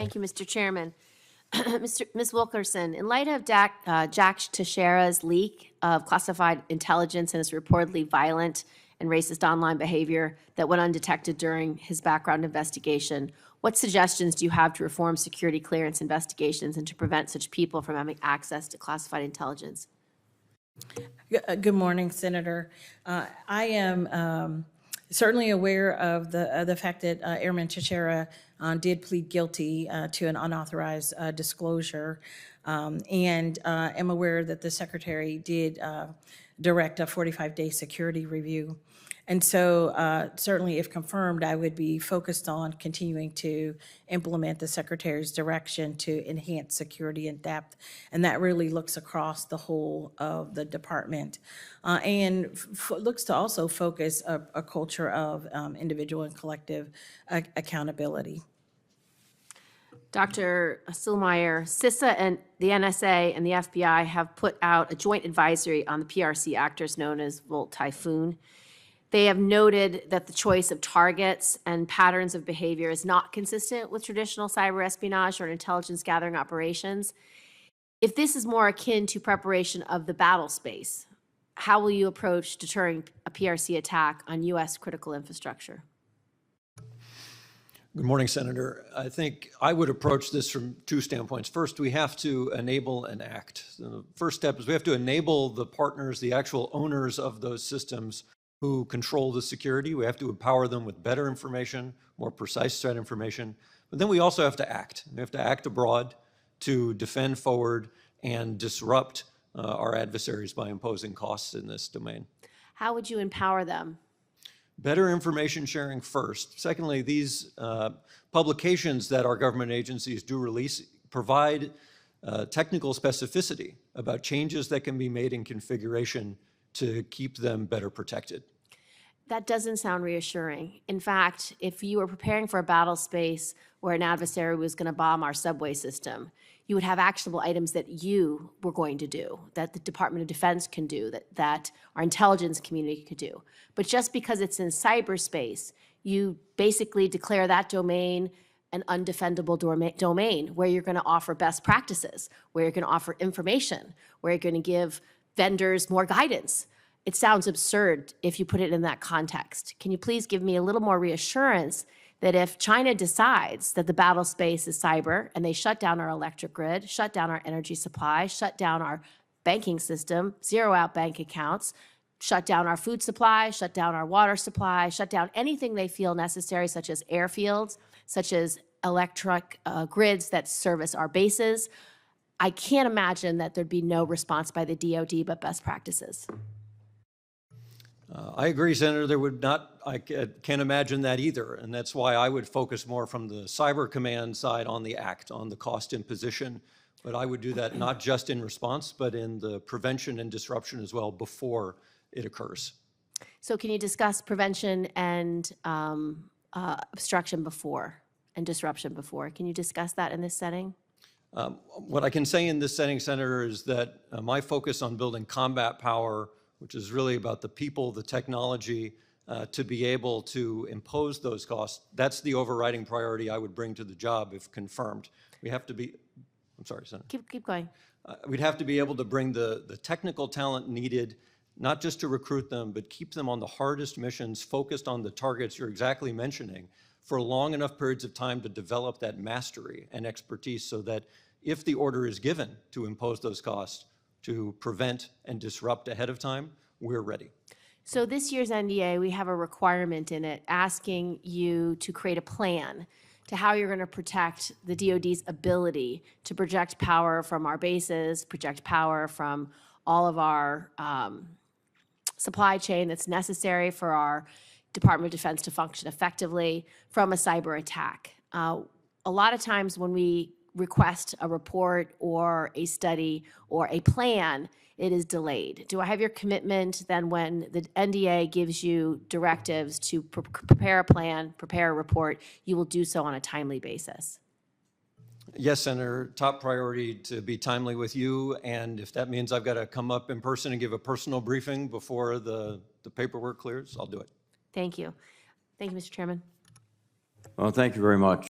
Thank you, Mr. Chairman. Ms. Wilkerson, in light of Jack Teixeira's leak of classified intelligence and his reportedly violent and racist online behavior that went undetected during his background investigation, what suggestions do you have to reform security clearance investigations and to prevent such people from having access to classified intelligence? Good morning, Senator. I am certainly aware of the fact that Airman Teixeira did plead guilty to an unauthorized disclosure, and am aware that the Secretary did direct a 45-day security review. And so certainly if confirmed, I would be focused on continuing to implement the Secretary's direction to enhance security in depth. And that really looks across the whole of the department and looks to also focus a culture of individual and collective accountability. Dr. Silmeyer, CISA and the NSA and the FBI have put out a joint advisory on the PRC actors known as Volt Typhoon. They have noted that the choice of targets and patterns of behavior is not consistent with traditional cyber espionage or intelligence gathering operations. If this is more akin to preparation of the battle space, how will you approach deterring a PRC attack on U.S. critical infrastructure? Good morning, Senator. I think I would approach this from two standpoints. First, we have to enable and act. So the first step is we have to enable the partners, the actual owners of those systems who control the security. We have to empower them with better information, more precise threat information. But then we also have to act. We have to act abroad to defend forward and disrupt our adversaries by imposing costs in this domain. How would you empower them? Better information sharing first. Secondly, these publications that our government agencies do release provide technical specificity about changes that can be made in configuration to keep them better protected. That doesn't sound reassuring. In fact, if you were preparing for a battle space where an adversary was going to bomb our subway system, you would have actionable items that you were going to do, that the Department of Defense can do, that our intelligence community could do. But just because it's in cyberspace, you basically declare that domain an undefendable domain where you're going to offer best practices, where you're going to offer information, where you're going to give vendors more guidance. It sounds absurd if you put it in that context. Can you please give me a little more reassurance that if China decides that the battle space is cyber and they shut down our electric grid, shut down our energy supply, shut down our banking system, zero out bank accounts, shut down our food supply, shut down our water supply, shut down anything they feel necessary, such as airfields, such as electric grids that service our bases, I can't imagine that there'd be no response by the DoD but best practices. I agree, Senator. There would not, I can't imagine that either. And that's why I would focus more from the cyber command side on the act, on the cost imposition. But I would do that not just in response, but in the prevention and disruption as well before it occurs. So can you discuss prevention and obstruction before and disruption before? Can you discuss that in this setting? What I can say in this setting, Senator, is that my focus on building combat power, which is really about the people, the technology, to be able to impose those costs, that's the overriding priority I would bring to the job if confirmed. We have to be, I'm sorry, Senator. Keep going. We'd have to be able to bring the technical talent needed, not just to recruit them, but keep them on the hardest missions, focused on the targets you're exactly mentioning, for long enough periods of time to develop that mastery and expertise so that if the order is given to impose those costs, to prevent and disrupt ahead of time, we're ready. So this year's NDA, we have a requirement in it asking you to create a plan to how you're going to protect the DoD's ability to project power from our bases, project power from all of our supply chain that's necessary for our Department of Defense to function effectively from a cyber attack. A lot of times when we request a report or a study or a plan, it is delayed. Do I have your commitment then when the NDA gives you directives to prepare a plan, prepare a report, you will do so on a timely basis? Yes, Senator, top priority to be timely with you, and if that means I've got to come up in person and give a personal briefing before the paperwork clears, I'll do it. Thank you. Thank you, Mr. Chairman. Well, thank you very much.